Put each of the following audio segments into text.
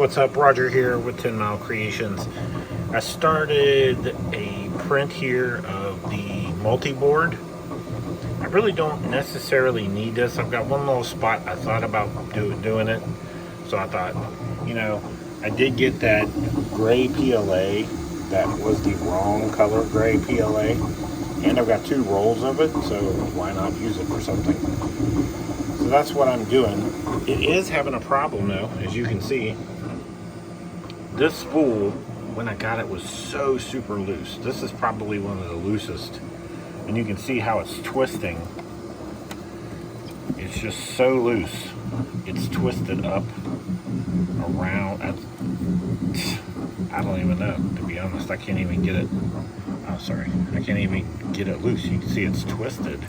what's up? Roger here with TenMileCreations. I started a print here of the multi-board. I really don't necessarily need this. I've got one little spot I thought about doing it. So I thought, I did get that gray PLA that was the wrong color gray PLA. And I've got 2 rolls of it, so why not use it for something? So that's what I'm doing. It is having a problem though, as you can see. This spool, when I got it, was so super loose. This is probably one of the loosest. And you can see how it's twisting. It's just so loose. It's twisted up around. I don't even know, to be honest. I can't even get it. Oh, sorry. I can't even get it loose. You can see it's twisted.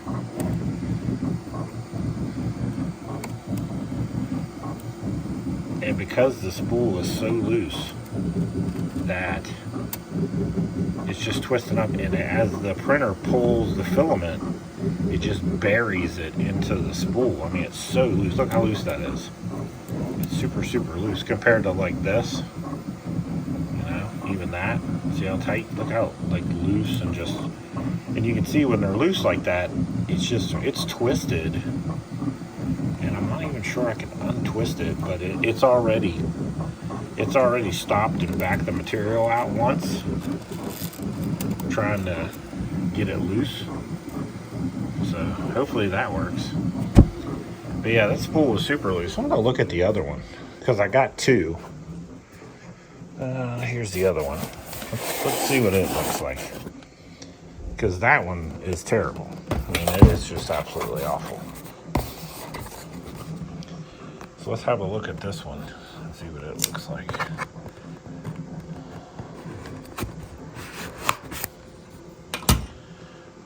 And because the spool is so loose that it's just twisting up, and as the printer pulls the filament, it just buries it into the spool. I mean, it's so loose. Look how loose that is. It's super, super loose compared to like this. Even that. See how tight? Look how like loose and just. And you can see when they're loose like that, it's twisted. And I'm not even sure I can untwist it, but it's already stopped and backed the material out once. I'm trying to get it loose. So hopefully that works. But yeah, that spool was super loose. I'm gonna look at the other one because I got 2. Here's the other one. Let's see what it looks like. Because that one is terrible. I mean, it is just absolutely awful. So let's have a look at this one and see what it looks like.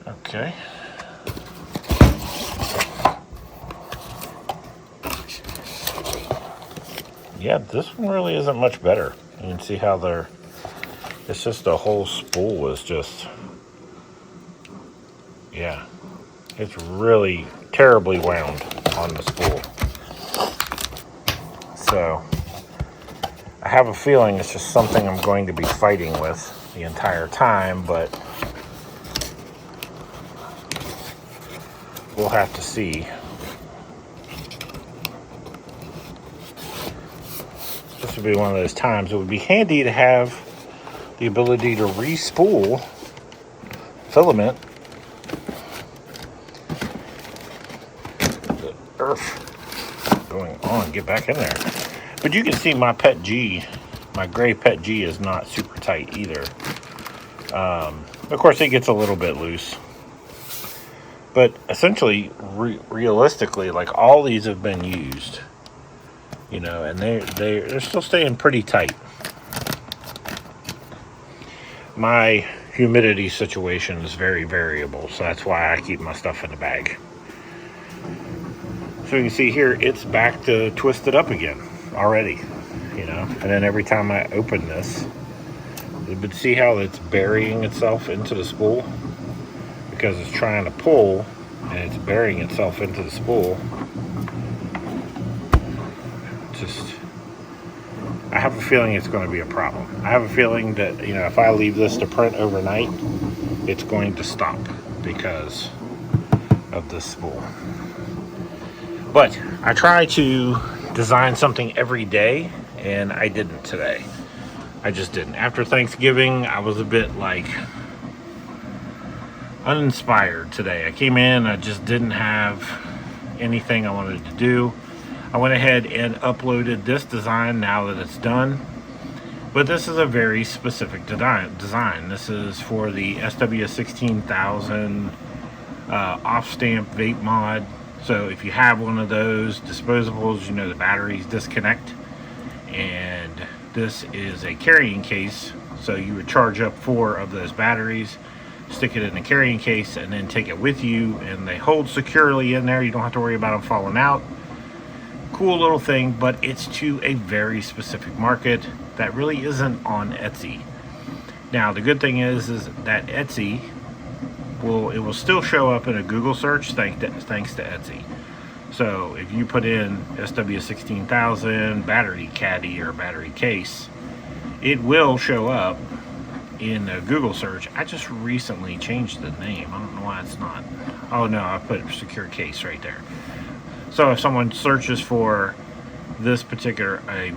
Okay. Yeah, this one really isn't much better. You can see how it's just the whole spool is just, yeah, it's really terribly wound on the spool. So I have a feeling it's just something I'm going to be fighting with the entire time, but we'll have to see. This would be one of those times. It would be handy to have the ability to re-spool filament. The earth going on, get back in there. But you can see my Pet G, my gray Pet G is not super tight either. Of course, it gets a little bit loose. But essentially, realistically, like all these have been used. And they're still staying pretty tight. My humidity situation is very variable, so that's why I keep my stuff in the bag. So you can see here, it's back to twisted up again already, And then every time I open this, but see how it's burying itself into the spool? Because it's trying to pull, and it's burying itself into the spool. I have a feeling it's going to be a problem. I have a feeling that, if I leave this to print overnight, it's going to stop because of this spool. But I try to design something every day, and I didn't today. I just didn't. After Thanksgiving, I was a bit uninspired today. I came in, I just didn't have anything I wanted to do. I went ahead and uploaded this design now that it's done. But this is a very specific design. This is for the SW16000 off-stamp vape mod. So if you have one of those disposables, the batteries disconnect. And this is a carrying case. So you would charge up 4 of those batteries, stick it in the carrying case, and then take it with you. And they hold securely in there. You don't have to worry about them falling out. Cool little thing, but it's to a very specific market that really isn't on Etsy. Now the good thing is that Etsy will still show up in a Google search thanks to Etsy. So if you put in SW16000 battery caddy or battery case, it will show up in a Google search. I just recently changed the name. I don't know why it's not. Oh no, I put secure case right there. So if someone searches for this particular a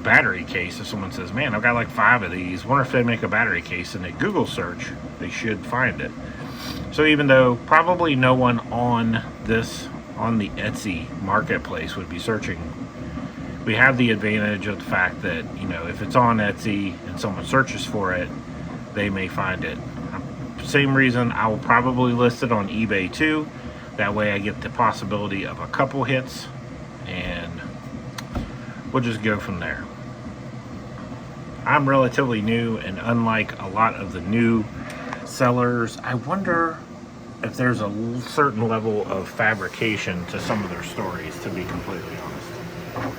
battery case, if someone says, man, I've got like 5 of these, wonder if they make a battery case, in a Google search, they should find it. So even though probably no one on the Etsy marketplace would be searching, we have the advantage of the fact that, you know, if it's on Etsy and someone searches for it, they may find it. Same reason I will probably list it on eBay too. That way I get the possibility of a couple hits, and we'll just go from there. I'm relatively new, and unlike a lot of the new sellers, I wonder if there's a certain level of fabrication to some of their stories, to be completely honest.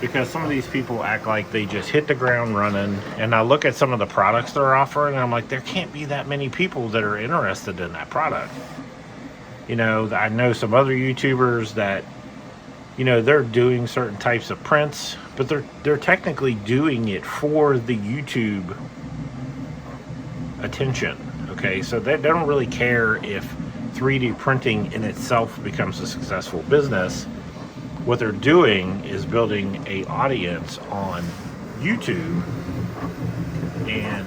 Because some of these people act like they just hit the ground running, and I look at some of the products they're offering, and I'm like, there can't be that many people that are interested in that product. You know, I know some other YouTubers that, you know, they're doing certain types of prints, but they're technically doing it for the YouTube attention. Okay, so they don't really care if 3D printing in itself becomes a successful business. What they're doing is building an audience on YouTube and,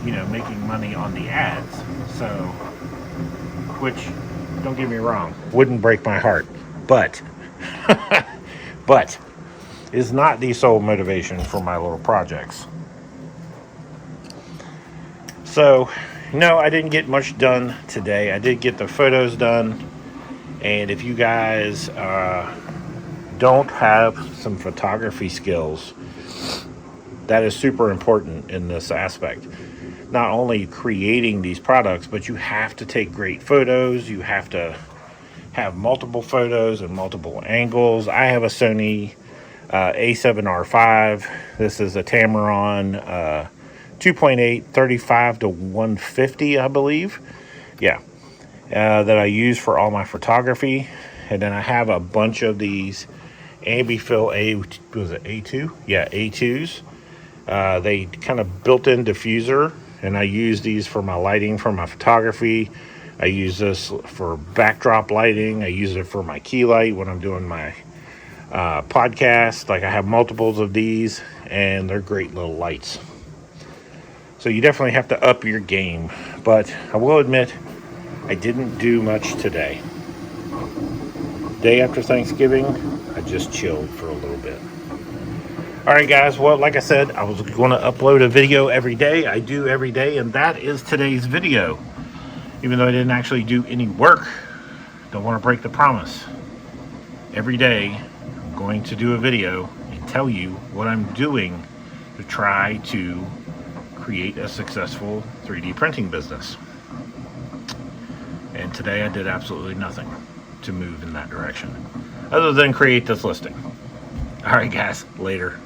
you know, making money on the ads. So, which, don't get me wrong, wouldn't break my heart, but is not the sole motivation for my little projects. So, no, I didn't get much done today. I did get the photos done. And if you guys don't have some photography skills, that is super important in this aspect. Not only creating these products, but you have to take great photos. You have to have multiple photos and multiple angles. I have a Sony A7R5. This is a Tamron 2.8, 35 to 150, I believe. Yeah. That I use for all my photography. And then I have a bunch of these Ambifill A2? Yeah, A2s. They kind of built-in diffuser, and I use these for my lighting for my photography. I use this for backdrop lighting. I use it for my key light when I'm doing my podcast. Like, I have multiples of these, and they're great little lights. So you definitely have to up your game. But I will admit, I didn't do much today. Day after Thanksgiving, I just chilled for a little bit. Alright guys, well, like I said, I was going to upload a video every day. I do every day, and that is today's video. Even though I didn't actually do any work, don't want to break the promise. Every day, I'm going to do a video and tell you what I'm doing to try to create a successful 3D printing business. And today I did absolutely nothing to move in that direction, other than create this listing. Alright guys, later.